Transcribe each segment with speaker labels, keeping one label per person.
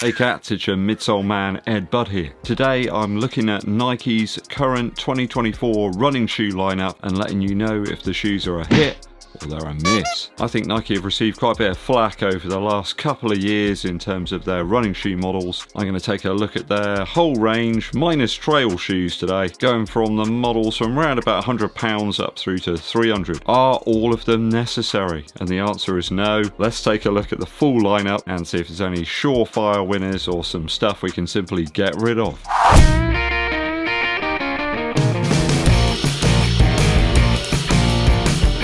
Speaker 1: Hey cats, it's your midsole man EDDBUD here. Today I'm looking at Nike's current 2024 running shoe lineup and letting you know if the shoes are a hit or they're a miss. I think Nike have received quite a bit of flack over the last couple of years in terms of their running shoe models. I'm going to take a look at their whole range, minus trail shoes today, going from the models from around about £100 up through to 300. Are all of them necessary? And the answer is no. Let's take a look at the full lineup and see if there's any surefire winners or some stuff we can simply get rid of.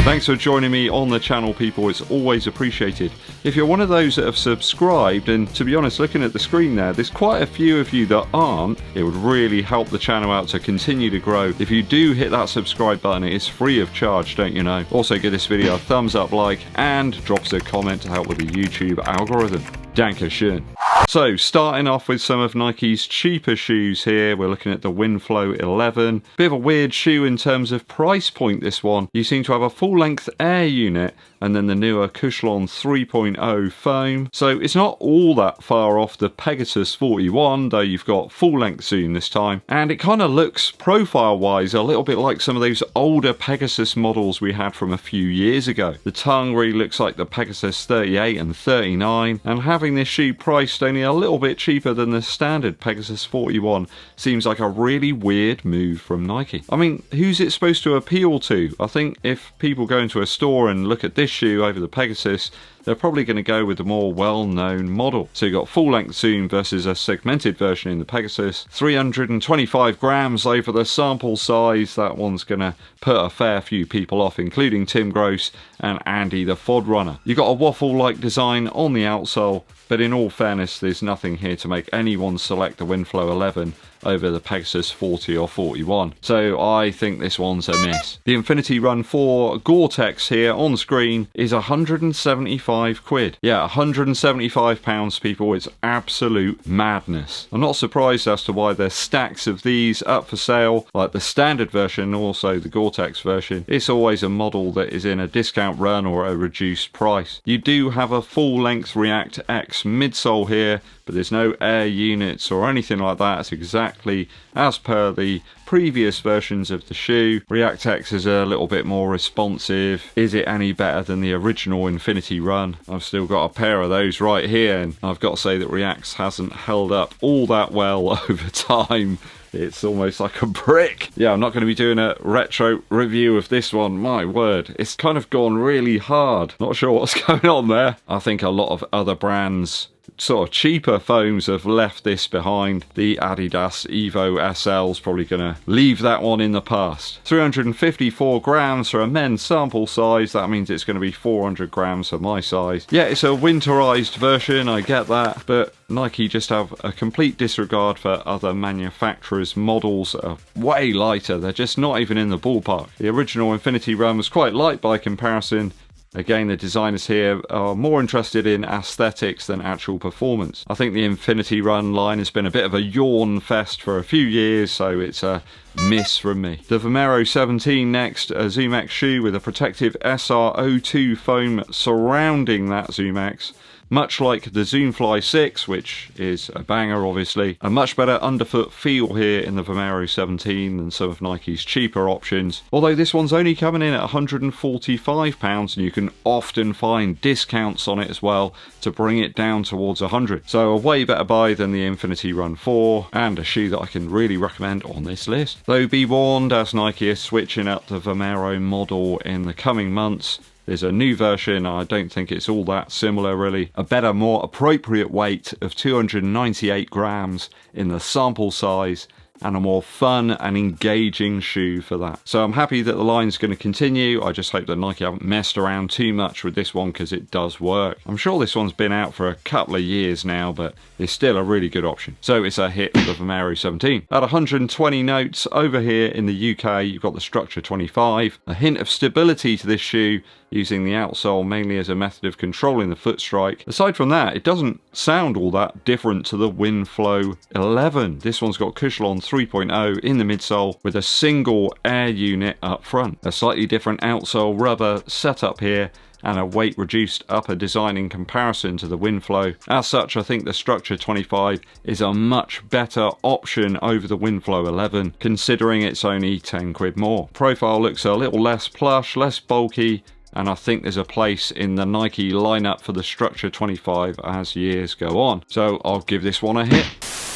Speaker 1: Thanks for joining me on the channel, people. It's always appreciated. If you're one of those that have subscribed, and to be honest, looking at the screen there's quite a few of you that aren't, it would really help the channel out to continue to grow. If you do hit that subscribe button, it is free of charge, don't you know? Also give this video a thumbs up, like, and drop us a comment to help with the YouTube algorithm. Dankeschön. So, starting off with some of Nike's cheaper shoes here, we're looking at the WINFLOW 11. Bit of a weird shoe in terms of price point, this one. You seem to have a full-length air unit and then the newer Cushlon 3.0 foam. So it's not all that far off the PEGASUS 41, though you've got full-length zoom this time. And it kind of looks, profile-wise, a little bit like some of those older PEGASUS models we had from a few years ago. The tongue really looks like the PEGASUS 38 and 39, and having this shoe priced only a little bit cheaper than the standard PEGASUS 41 seems like a really weird move from Nike. I mean, who's it supposed to appeal to? I think if people go into a store and look at this shoe over the PEGASUS, they're probably going to go with the more well-known model. So you've got full-length zoom versus a segmented version in the PEGASUS. 325 grams over the sample size. That one's going to put a fair few people off, including Tim Gross and Andy the Fod Runner. You've got a waffle-like design on the outsole, but in all fairness, there's nothing here to make anyone select the WINFLOW 11 over the PEGASUS 40 or 41. So I think this one's a miss. The Infinity Run 4 Gore-Tex here on screen is 175 quid. Yeah, 175 pounds, people. It's absolute madness. I'm not surprised as to why there's stacks of these up for sale, like the standard version, also the Gore-Tex version. It's always a model that is in a discount run or a reduced price. You do have a full-length React X midsole here, but there's no air units or anything like that. It's exactly as per the previous versions of the shoe. React X is a little bit more responsive. Is it any better than the original Infinity Run? I've still got a pair of those right here, and I've got to say that React hasn't held up all that well over time. It's almost like a brick. Yeah, I'm not going to be doing a retro review of this one. My word, it's kind of gone really hard. Not sure what's going on there. I think a lot of other brands, sort of cheaper foams, have left this behind. The Adidas Evo SL is probably going to leave that one in the past. 354 grams for a men's sample size. That means it's going to be 400 grams for my size. Yeah, it's a winterized version, I get that, but Nike just have a complete disregard for other manufacturers' models that are way lighter. They're just not even in the ballpark. The original Infinity Run was quite light by comparison. Again, the designers here are more interested in aesthetics than actual performance. I think the Infinity Run line has been a bit of a yawn fest for a few years, so it's a miss from me. The VOMERO 17 next, a ZoomX shoe with a protective SR02 foam surrounding that ZoomX. Much like the ZoomFly 6, which is a banger obviously. A much better underfoot feel here in the VOMERO 17 than some of Nike's cheaper options. Although this one's only coming in at £145, and you can often find discounts on it as well to bring it down towards 100. So a way better buy than the Infinity Run 4, and a shoe that I can really recommend on this list. Though be warned, as Nike is switching up the VOMERO model in the coming months, there's a new version. I don't think it's all that similar really. A better, more appropriate weight of 298 grams in the sample size, and a more fun and engaging shoe for that. So I'm happy that the line's going to continue. I just hope that Nike haven't messed around too much with this one, because it does work. I'm sure this one's been out for a couple of years now, but it's still a really good option. So it's a hit for the VOMERO 17. At 120 notes over here in the UK, you've got the Structure 25. A hint of stability to this shoe, using the outsole mainly as a method of controlling the foot strike. Aside from that, it doesn't sound all that different to the WINFLOW 11. This one's got Cushlon 3.0 in the midsole with a single air unit up front. A slightly different outsole rubber setup here, and a weight reduced upper design in comparison to the WINFLOW. As such, I think the Structure 25 is a much better option over the WINFLOW 11, considering it's only 10 quid more. Profile looks a little less plush, less bulky, and I think there's a place in the Nike lineup for the Structure 25 as years go on. So I'll give this one a hit.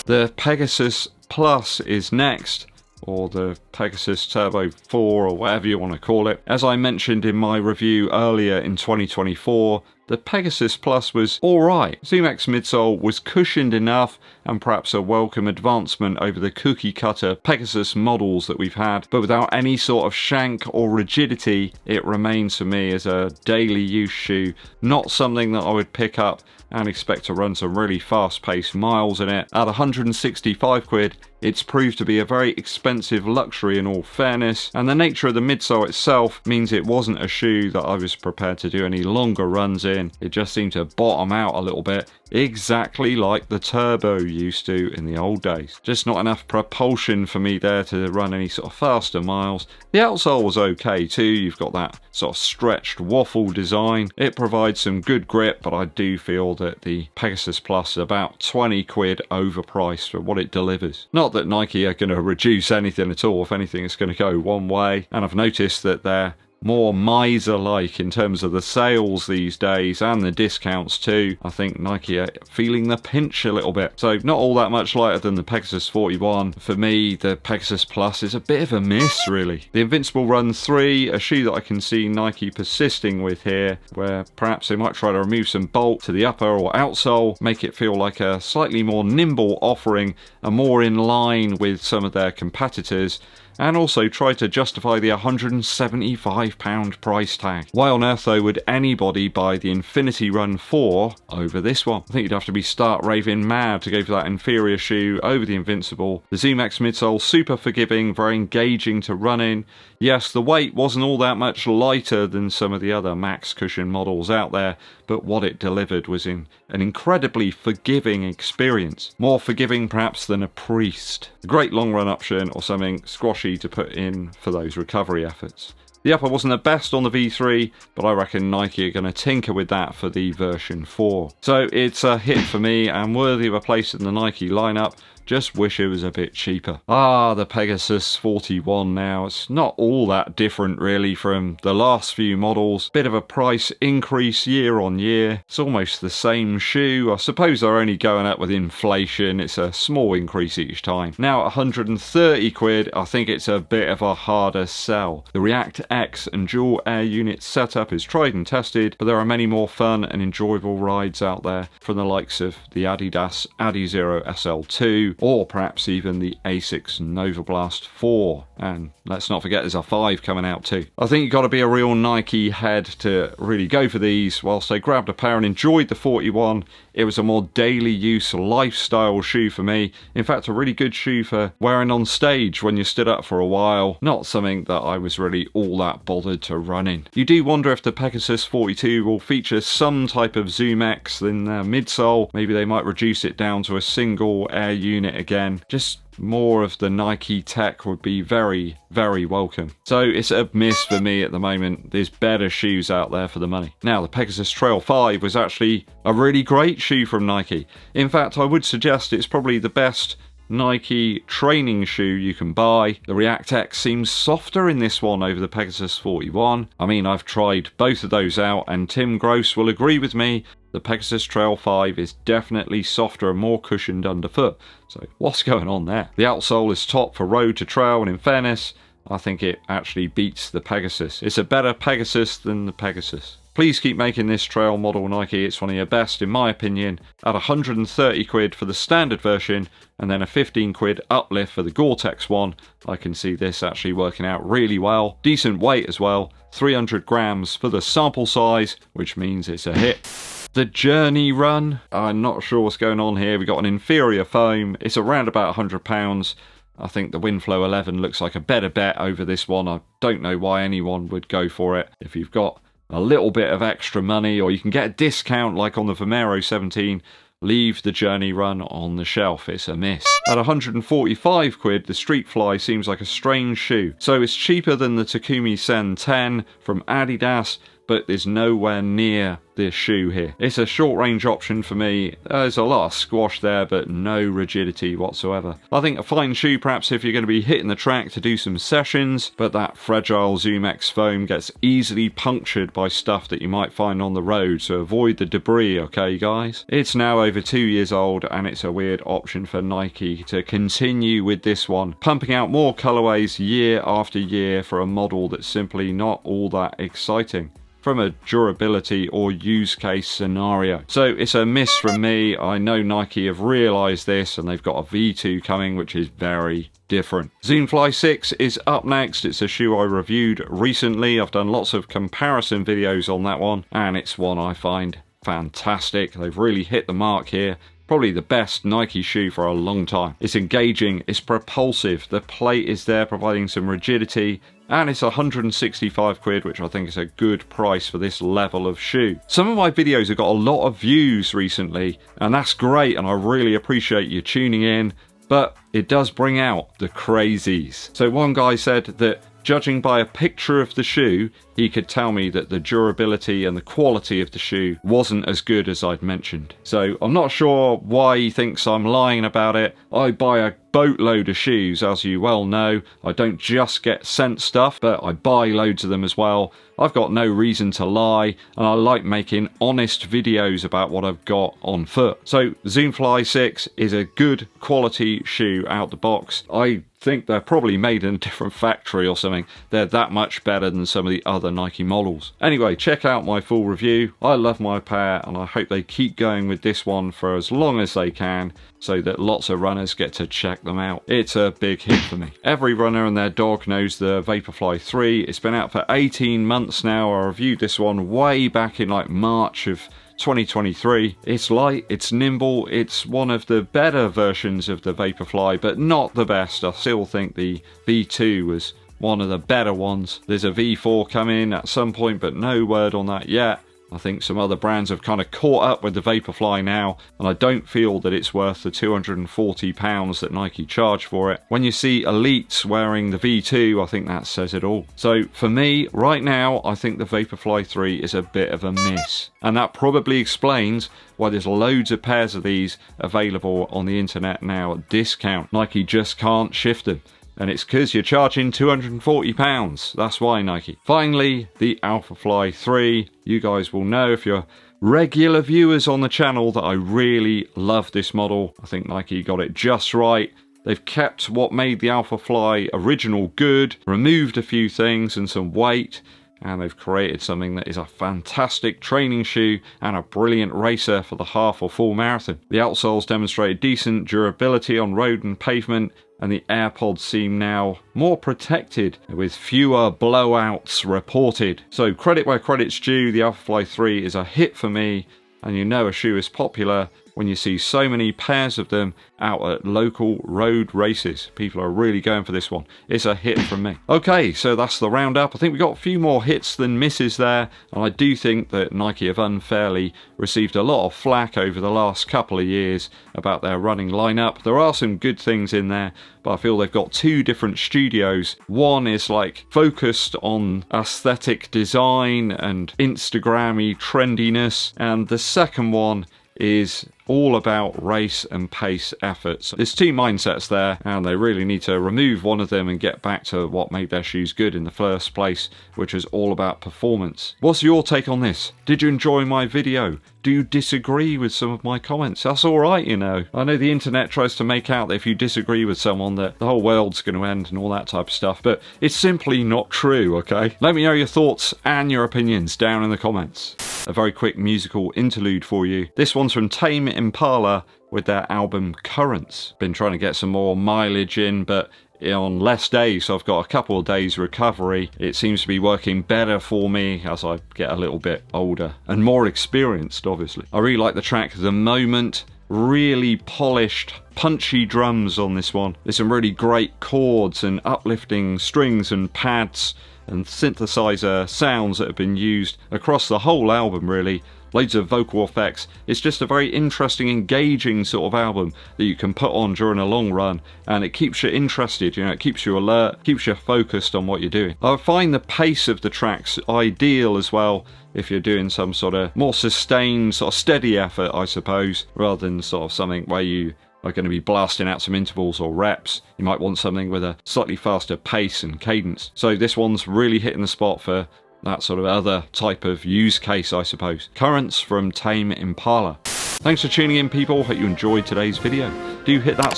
Speaker 1: The Pegasus Plus is next, or the Pegasus Turbo 4, or whatever you want to call it. As I mentioned in my review earlier in 2024, the Pegasus Plus was alright. ZoomX midsole was cushioned enough and perhaps a welcome advancement over the cookie cutter Pegasus models that we've had, but without any sort of shank or rigidity, it remains for me as a daily use shoe, not something that I would pick up and expect to run some really fast-paced miles in it. At 165 quid, it's proved to be a very expensive luxury in all fairness, and the nature of the midsole itself means it wasn't a shoe that I was prepared to do any longer runs in. It just seemed to bottom out a little bit, exactly like the Turbo used to in the old days. Just not enough propulsion for me there to run any sort of faster miles. The outsole was okay too. You've got that sort of stretched waffle design. It provides some good grip, but I do feel that the Pegasus Plus is about 20 quid overpriced for what it delivers. Not that Nike are going to reduce anything at all. If anything, it's going to go one way, and I've noticed that they're more miser-like in terms of the sales these days and the discounts too. I think Nike are feeling the pinch a little bit. So not all that much lighter than the Pegasus 41. For me, the Pegasus Plus is a bit of a miss, really. The Invincible Run 3, a shoe that I can see Nike persisting with here, where perhaps they might try to remove some bulk to the upper or outsole, make it feel like a slightly more nimble offering and more in line with some of their competitors, and also try to justify the £175 price tag. Why on earth though would anybody buy the Infinity Run 4 over this one? I think you'd have to be stark raving mad to go for that inferior shoe over the Invincible. The ZoomX midsole, super forgiving, very engaging to run in. Yes, the weight wasn't all that much lighter than some of the other max cushion models out there, but what it delivered was in an incredibly forgiving experience. More forgiving perhaps than a Priest. A great long run option or something squashy to put in for those recovery efforts. The upper wasn't the best on the V3, but I reckon Nike are going to tinker with that for the version 4. So it's a hit for me and worthy of a place in the Nike lineup. Just wish it was a bit cheaper. The Pegasus 41 now. It's not all that different really from the last few models. Bit of a price increase year on year. It's almost the same shoe. I suppose they're only going up with inflation. It's a small increase each time. Now at 130 quid, I think it's a bit of a harder sell. The React X and dual air unit setup is tried and tested, but there are many more fun and enjoyable rides out there from the likes of the Adidas Adizero SL2, or perhaps even the Asics Nova Blast 4, and let's not forget there's a 5 coming out too. I think you've got to be a real Nike head to really go for these. Whilst I grabbed a pair and enjoyed the 41, it was a more daily use lifestyle shoe for me. In fact, a really good shoe for wearing on stage when you stood up for a while. Not something that I was really all that bothered to run in. You do wonder if the Pegasus 42 will feature some type of ZoomX in their midsole. Maybe they might reduce it down to a single air unit again. Just more of the Nike tech would be very, very welcome. So it's a miss for me at the moment. There's better shoes out there for the money. Now, the Pegasus Trail 5 was actually a really great shoe from Nike. In fact, I would suggest it's probably the best Nike training shoe you can buy. The React X seems softer in this one over the Pegasus 41. I mean, I've tried both of those out and Tim Gross will agree with me. The Pegasus Trail 5 is definitely softer and more cushioned underfoot. So what's going on there? The outsole is top for road to trail, and in fairness, I think it actually beats the Pegasus. It's a better Pegasus than the Pegasus. Please keep making this trail model, Nike. It's one of your best in my opinion. At 130 quid for the standard version and then a 15 quid uplift for the Gore-Tex one, I can see this actually working out really well. Decent weight as well, 300 grams for the sample size, which means it's a hit. The Journey Run, I'm not sure what's going on here. We got an inferior foam. It's around about £100. I think the WINFLOW 11 looks like a better bet over this one. I don't know why anyone would go for it. If you've got a little bit of extra money, or you can get a discount like on the VOMERO 17, leave the Journey Run on the shelf. It's a miss. At 145 quid, the STREAKFLY seems like a strange shoe. So it's cheaper than the Takumi Sen 10 from Adidas, but there's nowhere near this shoe here. It's a short range option for me. There's a lot of squash there, but no rigidity whatsoever. I think a fine shoe perhaps if you're going to be hitting the track to do some sessions, but that fragile ZoomX foam gets easily punctured by stuff that you might find on the road, so avoid the debris, okay guys? It's now over 2 years old, and it's a weird option for Nike to continue with this one, pumping out more colorways year after year for a model that's simply not all that exciting from a durability or use case scenario. So it's a miss from me. I know Nike have realized this, and they've got a V2 coming, which is very different. ZoomFly 6 is up next. It's a shoe I reviewed recently. I've done lots of comparison videos on that one, and it's one I find fantastic. They've really hit the mark here. Probably the best Nike shoe for a long time. It's engaging, it's propulsive, the plate is there providing some rigidity, and it's 165 quid, which I think is a good price for this level of shoe. Some of my videos have got a lot of views recently, and that's great, and I really appreciate you tuning in, but it does bring out the crazies. So one guy said that judging by a picture of the shoe, he could tell me that the durability and the quality of the shoe wasn't as good as I'd mentioned. So I'm not sure why he thinks I'm lying about it. I buy a boatload of shoes, as you well know. I don't just get sent stuff, but I buy loads of them as well. I've got no reason to lie, and I like making honest videos about what I've got on foot. So ZoomFly 6 is a good quality shoe out the box. I think they're probably made in a different factory or something. They're that much better than some of the other Nike models. Anyway, check out my full review. I love my pair, and I hope they keep going with this one for as long as they can, so that lots of runners get to check them out. It's a big hit for me. Every runner and their dog knows the VAPORFLY 3. It's been out for 18 months now. I reviewed this one way back in like March of 2023. It's light, it's nimble, it's one of the better versions of the VAPORFLY, but not the best. I still think the V2 was one of the better ones. There's a V4 coming at some point, but no word on that yet. I think some other brands have kind of caught up with the VAPORFLY now, and I don't feel that it's worth the £240 that Nike charge for it. When you see elites wearing the V2, I think that says it all. So for me, right now, I think the VAPORFLY 3 is a bit of a miss. And that probably explains why there's loads of pairs of these available on the internet now at discount. Nike just can't shift them. And it's because you're charging £240. That's why, Nike. Finally, the ALPHAFLY 3. You guys will know, if you're regular viewers on the channel, that I really love this model. I think Nike got it just right. They've kept what made the ALPHAFLY original good, removed a few things and some weight, and they've created something that is a fantastic training shoe and a brilliant racer for the half or full marathon. The outsoles demonstrate decent durability on road and pavement, and the AirPods seem now more protected with fewer blowouts reported. So credit where credit's due, the ALPHAFLY 3 is a hit for me, and you know a shoe is popular when you see so many pairs of them out at local road races. People are really going for this one. It's a hit from me. Okay, so that's the roundup. I think we got a few more hits than misses there, and I do think that Nike have unfairly received a lot of flack over the last couple of years about their running lineup. There are some good things in there, but I feel they've got two different studios. One is like focused on aesthetic design and Instagrammy trendiness, and the second one is all about race and pace efforts. There's two mindsets there, and they really need to remove one of them and get back to what made their shoes good in the first place, which is all about performance. What's your take on this? Did you enjoy my video? Do you disagree with some of my comments? That's alright, you know. I know the internet tries to make out that if you disagree with someone that the whole world's going to end and all that type of stuff, but it's simply not true, okay? Let me know your thoughts and your opinions down in the comments. A very quick musical interlude for you. This one's from Tame Impala with their album Currents. Been trying to get some more mileage in, but on less days, so I've got a couple of days recovery. It seems to be working better for me as I get a little bit older and more experienced, obviously. I really like the track The Moment. Really polished, punchy drums on this one. There's some really great chords and uplifting strings and pads and synthesizer sounds that have been used across the whole album, really. loads of vocal effects. It's just a very interesting, engaging sort of album that you can put on during a long run, and it keeps you interested, you know, it keeps you alert, keeps you focused on what you're doing. I find the pace of the tracks ideal as well if you're doing some sort of more sustained, sort of steady effort, I suppose, rather than sort of something where you are going to be blasting out some intervals or reps. You might want something with a slightly faster pace and cadence. So this one's really hitting the spot for that sort of other type of use case, I suppose. Currents from Tame Impala. Thanks for tuning in, people. Hope you enjoyed today's video. Do hit that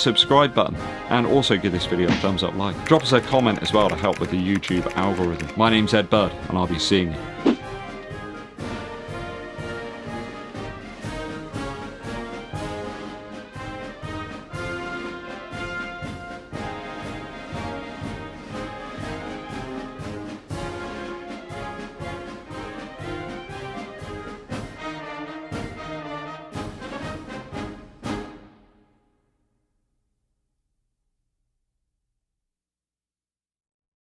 Speaker 1: subscribe button and also give this video a thumbs up like. Drop us a comment as well to help with the YouTube algorithm. My name's EDDBUD and I'll be seeing you